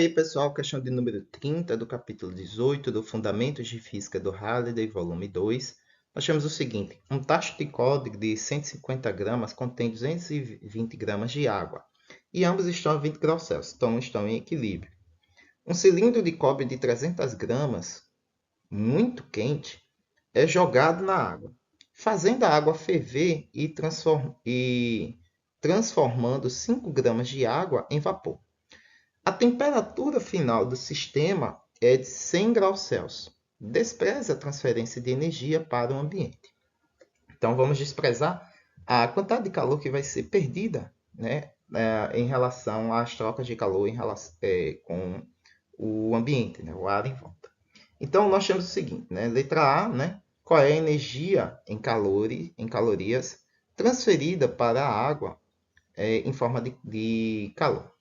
aí, pessoal, questão de número 30 do capítulo 18 do Fundamentos de Física do Halliday, volume 2. Nós temos o seguinte: um tacho de cobre de 150 gramas contém 220 gramas de água e ambos estão a 20 graus Celsius, então estão em equilíbrio. Um cilindro de cobre de 300 gramas, muito quente, é jogado na água, fazendo a água ferver e transformando 5 gramas de água em vapor. A temperatura final do sistema é de 100 graus Celsius. Despreze a transferência de energia para o ambiente. Então, vamos desprezar a quantidade de calor que vai ser perdida, né, em relação às trocas de calor com o ambiente, né, o ar em volta. Então, nós temos o seguinte, né, letra A, né, qual é a energia em calorias transferida para a água em forma de calor.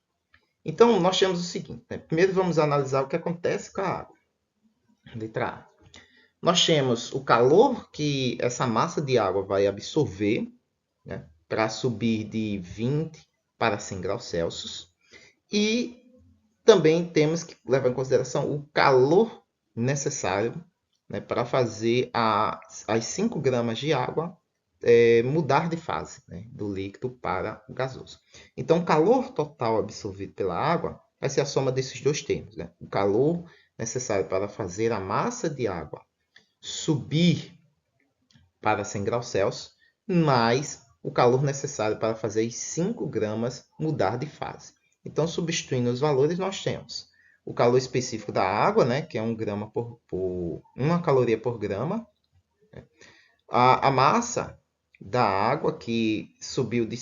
Então, nós temos o seguinte, né? Primeiro vamos analisar o que acontece com a água. Letra A. Nós temos o calor que essa massa de água vai absorver, né, para subir de 20 para 100 graus Celsius. E também temos que levar em consideração o calor necessário, né, para fazer as 5 gramas de água mudar de fase, né, do líquido para o gasoso. Então, o calor total absorvido pela água vai ser a soma desses dois termos. Né? O calor necessário para fazer a massa de água subir para 100 graus Celsius, mais o calor necessário para fazer as 5 gramas mudar de fase. Então, substituindo os valores, nós temos o calor específico da água, né, que é 1 1 caloria por grama. A massa da água, que subiu de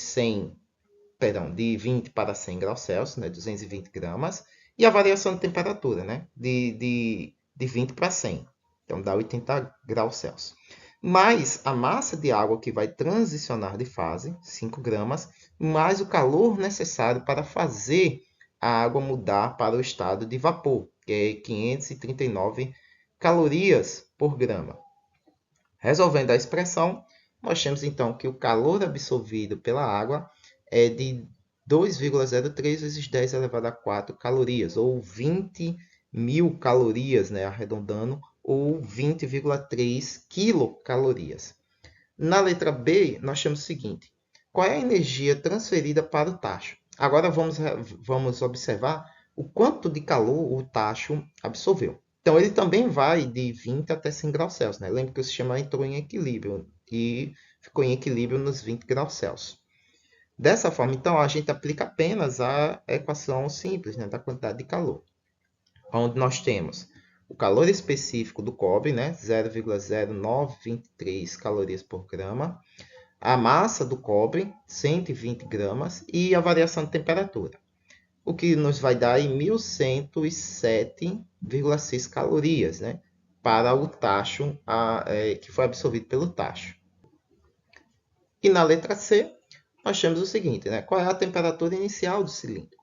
20 para 100 graus Celsius, né, 220 gramas, e a variação de temperatura, né, de 20 para 100, então dá 80 graus Celsius. Mais a massa de água que vai transicionar de fase, 5 gramas, mais o calor necessário para fazer a água mudar para o estado de vapor, que é 539 calorias por grama. Resolvendo a expressão, nós temos então que o calor absorvido pela água é de 2,03 vezes 10 elevado a 4 calorias, ou 20.000 calorias, né, arredondando, ou 20,3 quilocalorias. Na letra B, nós temos o seguinte: qual é a energia transferida para o tacho? Agora vamos observar o quanto de calor o tacho absorveu. Então, ele também vai de 20 até 100 graus Celsius. Né? Lembra que o sistema entrou em equilíbrio e ficou em equilíbrio nos 20 graus Celsius. Dessa forma, então, a gente aplica apenas a equação simples, né, da quantidade de calor, onde nós temos o calor específico do cobre, né, 0,0923 calorias por grama, a massa do cobre, 120 gramas, e a variação de temperatura, o que nos vai dar em 1.107,6 calorias, né, para o tacho que foi absorvido pelo tacho. E na letra C, nós temos o seguinte, né, qual é a temperatura inicial do cilindro?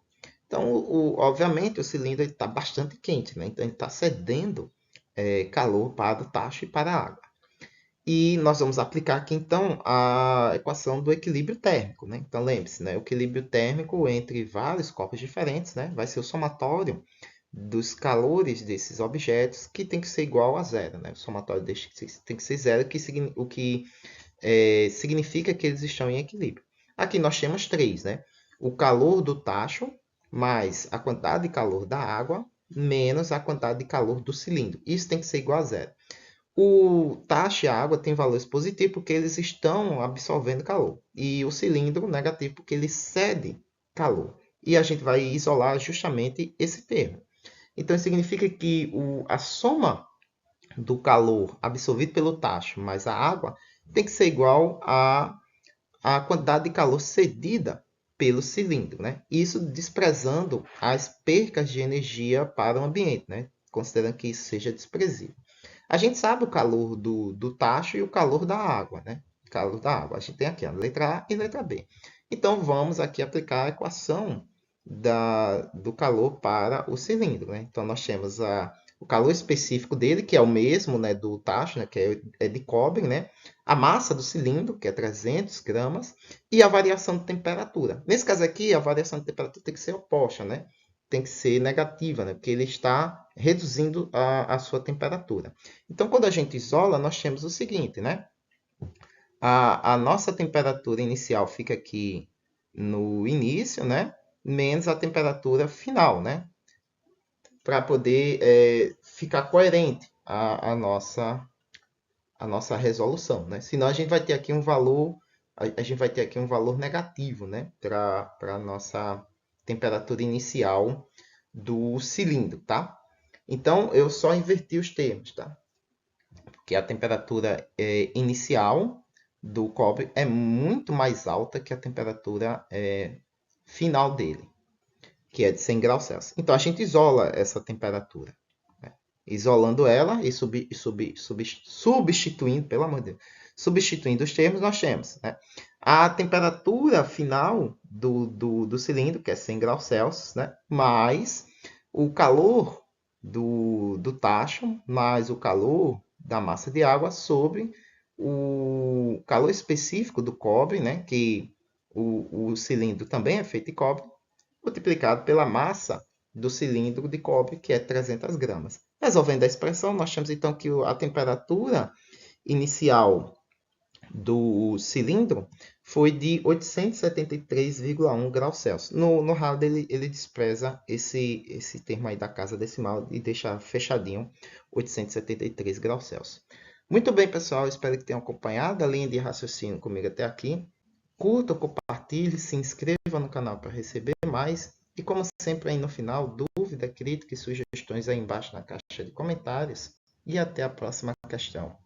Então, obviamente, o cilindro está bastante quente, né? Então ele está cedendo calor para o tacho e para a água. E nós vamos aplicar aqui, então, a equação do equilíbrio térmico. Né? Então, lembre-se, né? O equilíbrio térmico entre vários corpos diferentes, né? Vai ser o somatório dos calores desses objetos, que tem que ser igual a zero. Né? O somatório tem que ser zero, o que significa que eles estão em equilíbrio. Aqui nós temos três, né? O calor do tacho mais a quantidade de calor da água menos a quantidade de calor do cilindro. Isso tem que ser igual a zero. O tacho e a água têm valores positivos porque eles estão absorvendo calor. E o cilindro negativo porque ele cede calor. E a gente vai isolar justamente esse termo. Então, significa que a soma do calor absorvido pelo tacho mais a água tem que ser igual à quantidade de calor cedida pelo cilindro. Né? Isso desprezando as percas de energia para o ambiente, né? Considerando que isso seja desprezível. A gente sabe o calor do tacho e o calor da água, né? O calor da água. A gente tem aqui a letra A e a letra B. Então, vamos aqui aplicar a equação do calor para o cilindro. Né? Então, nós temos o calor específico dele, que é o mesmo, né, do tacho, né, que é de cobre, né? A massa do cilindro, que é 300 gramas, e a variação de temperatura. Nesse caso aqui, a variação de temperatura tem que ser oposta, né? tem que ser negativa, né? Porque ele está reduzindo a sua temperatura. Então, quando a gente isola, nós temos o seguinte, né? A nossa temperatura inicial fica aqui no início, né? Menos a temperatura final, né? Para poder ficar coerente a nossa resolução, né? Senão a gente vai ter aqui um valor, a gente vai ter aqui um valor negativo, né? Para a nossa temperatura inicial do cilindro, tá? Então, eu só inverti os termos, tá? Porque a temperatura inicial do cobre é muito mais alta que a temperatura final dele, que é de 100 graus Celsius. Então, a gente isola essa temperatura. Né? Isolando ela e substituindo, pelo amor de Deus, substituindo os termos, nós temos né? A temperatura final do cilindro, que é 100 graus Celsius, né? Mais o calor do tacho, mais o calor da massa de água sobre o calor específico do cobre, né? Que o cilindro também é feito de cobre, multiplicado pela massa do cilindro de cobre, que é 300 gramas. Resolvendo a expressão, nós temos então que a temperatura inicial do cilindro foi de 873,1 graus Celsius. No Hardy, ele despreza esse termo aí da casa decimal e deixa fechadinho 873 graus Celsius. Muito bem, pessoal. Espero que tenham acompanhado a linha de raciocínio comigo até aqui. Curta, compartilhe, se inscreva no canal para receber mais. E como sempre aí no final, dúvida, crítica e sugestões aí embaixo na caixa de comentários. E até a próxima questão.